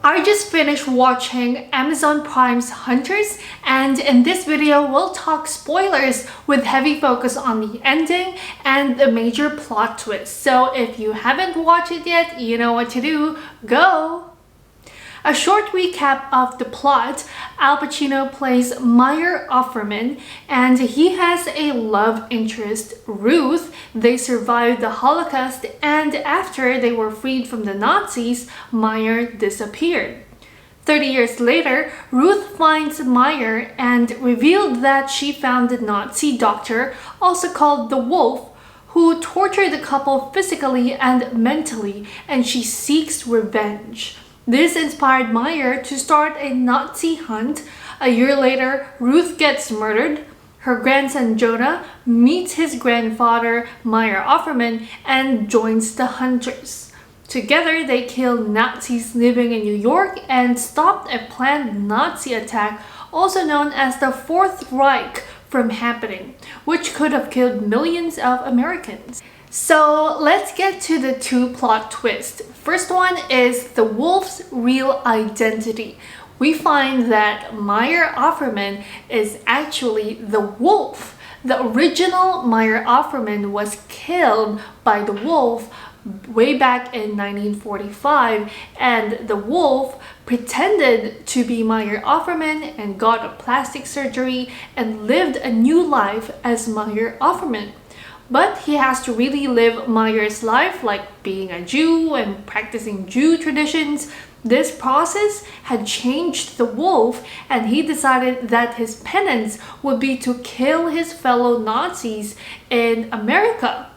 I just finished watching Amazon Prime's Hunters, and in this video we'll talk spoilers with heavy focus on the ending and the major plot twist. So if you haven't watched it yet, you know what to do. Go! A short recap of the plot: Al Pacino plays Meyer Offerman, and he has a love interest, Ruth. They survived the Holocaust, and after they were freed from the Nazis, Meyer disappeared. 30 years later, Ruth finds Meyer and revealed that she found the Nazi doctor, also called the Wolf, who tortured the couple physically and mentally, and she seeks revenge. This inspired Meyer to start a Nazi hunt. A year later, Ruth gets murdered. Her grandson Jonah meets his grandfather, Meyer Offerman, and joins the hunters. Together, they kill Nazis living in New York and stopped a planned Nazi attack, also known as the Fourth Reich, from happening, which could have killed millions of Americans. So let's get to the two plot twists. First one is the Wolf's real identity. We find that Meyer Offerman is actually the Wolf. The original Meyer Offerman was killed by the Wolf way back in 1945, and the Wolf pretended to be Meyer Offerman and got a plastic surgery and lived a new life as Meyer Offerman. But he has to really live Meyer's life, like being a Jew and practicing Jew traditions. This process had changed the Wolf, and he decided that his penance would be to kill his fellow Nazis in America.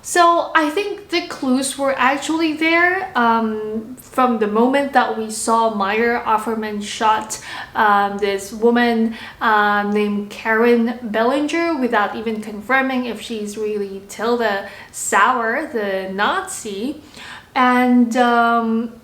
So I think the clues were actually there from the moment that we saw Meyer Offerman shot this woman named Karen Bellinger without even confirming if she's really Tilda Sauer, the Nazi. And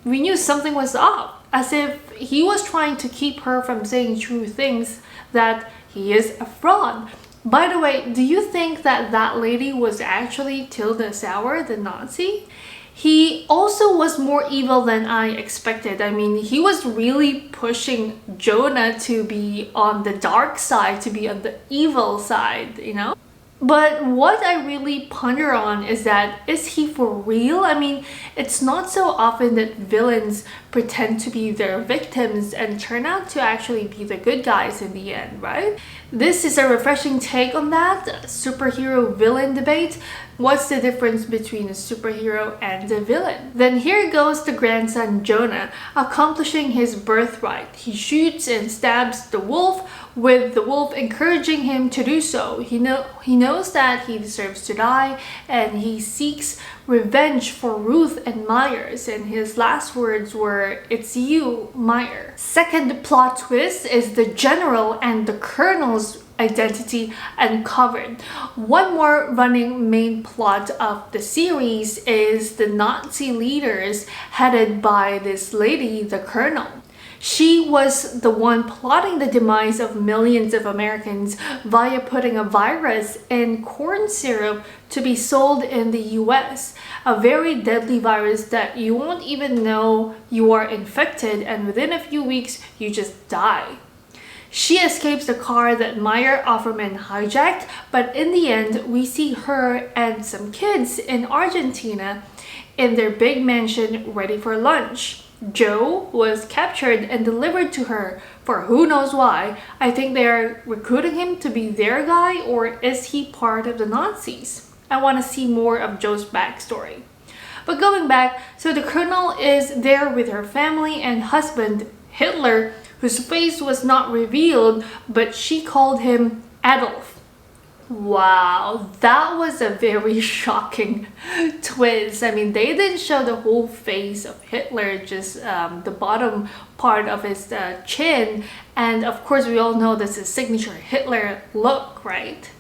we knew something was up, as if he was trying to keep her from saying true things, that he is a fraud. By the way, do you think that that lady was actually Tilda Sauer, the Nazi? He also was more evil than I expected. I mean, he was really pushing Jonah to be on the dark side, to be on the evil side, you know? But what I really ponder on is that, is he for real? I mean, it's not so often that villains pretend to be their victims and turn out to actually be the good guys in the end, right? This is a refreshing take on that superhero-villain debate. What's the difference between a superhero and a villain? Then here goes the grandson Jonah, accomplishing his birthright. He shoots and stabs the Wolf, with the Wolf encouraging him to do so. He knows that he deserves to die, and he seeks revenge for Ruth and Myers, and his last words were, "It's you, Meyer." Second plot twist is the general and the colonel's identity uncovered. One more running main plot of the series is the Nazi leaders headed by this lady, the colonel. She was the one plotting the demise of millions of Americans via putting a virus in corn syrup to be sold in the US. A very deadly virus that you won't even know you are infected, and within a few weeks you just die. She escapes the car that Meyer Offerman hijacked, but in the end we see her and some kids in Argentina in their big mansion ready for lunch. Joe was captured and delivered to her for who knows why. I think they're recruiting him to be their guy, or is he part of the Nazis? I want to see more of Joe's backstory. But going back, so the colonel is there with her family and husband, Hitler, whose face was not revealed, but she called him Adolf. Wow, that was a very shocking twist. I mean, they didn't show the whole face of Hitler, just the bottom part of his chin. And of course, we all know this is signature Hitler look, right?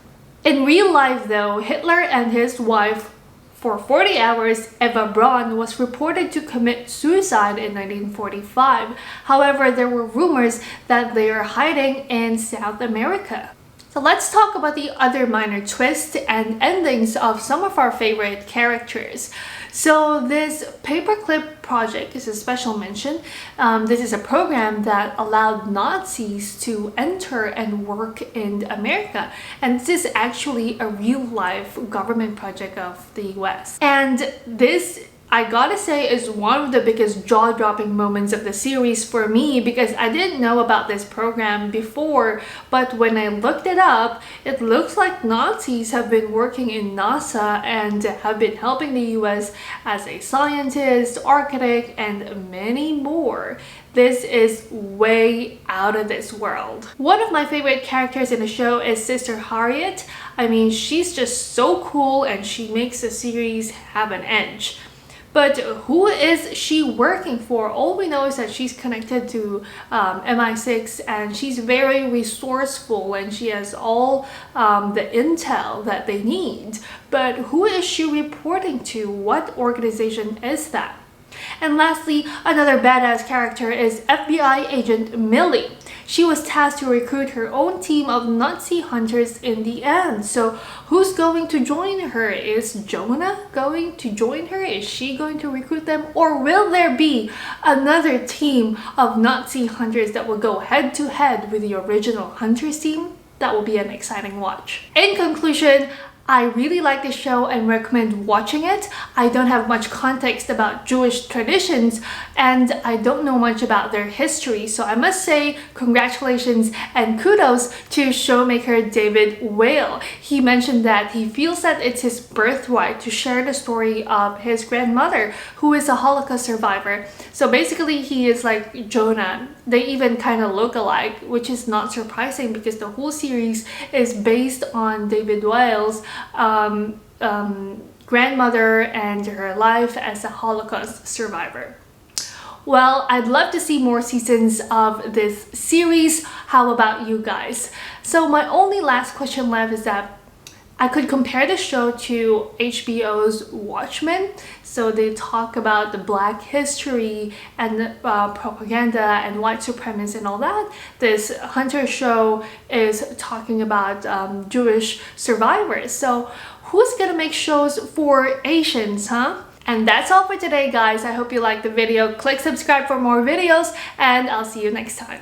In real life though, Hitler and his wife for 40 hours, Eva Braun, was reported to commit suicide in 1945. However, there were rumors that they are hiding in South America. So let's talk about the other minor twists and endings of some of our favorite characters. So this Paperclip project is a special mention. This is a program that allowed Nazis to enter and work in America. And this is actually a real-life government project of the US. And this, I gotta say, is one of the biggest jaw-dropping moments of the series for me, because I didn't know about this program before, but when I looked it up, it looks like Nazis have been working in NASA and have been helping the US as a scientist, architect, and many more. This is way out of this world. One of my favorite characters in the show is Sister Harriet. I mean, she's just so cool and she makes the series have an edge. But who is she working for? All we know is that she's connected to MI6 and she's very resourceful and she has all the intel that they need. But who is she reporting to? What organization is that? And lastly, another badass character is FBI agent Millie. She was tasked to recruit her own team of Nazi hunters in the end. So who's going to join her? Is Jonah going to join her? Is she going to recruit them? Or will there be another team of Nazi hunters that will go head to head with the original hunters team? That will be an exciting watch. In conclusion, I really like this show and recommend watching it. I don't have much context about Jewish traditions and I don't know much about their history, so I must say congratulations and kudos to showmaker David Whale. He mentioned that he feels that it's his birthright to share the story of his grandmother, who is a Holocaust survivor. So basically he is like Jonah. They even kind of look alike, which is not surprising because the whole series is based on David Whale's grandmother and her life as a Holocaust survivor. Well, I'd love to see more seasons of this series. How about you guys? So my only last question left is that I could compare the show to HBO's Watchmen. So they talk about the Black history and propaganda and white supremacy and all that. This Hunter show is talking about Jewish survivors. So who's gonna make shows for Asians, huh? And that's all for today, guys. I hope you liked the video. Click subscribe for more videos and I'll see you next time.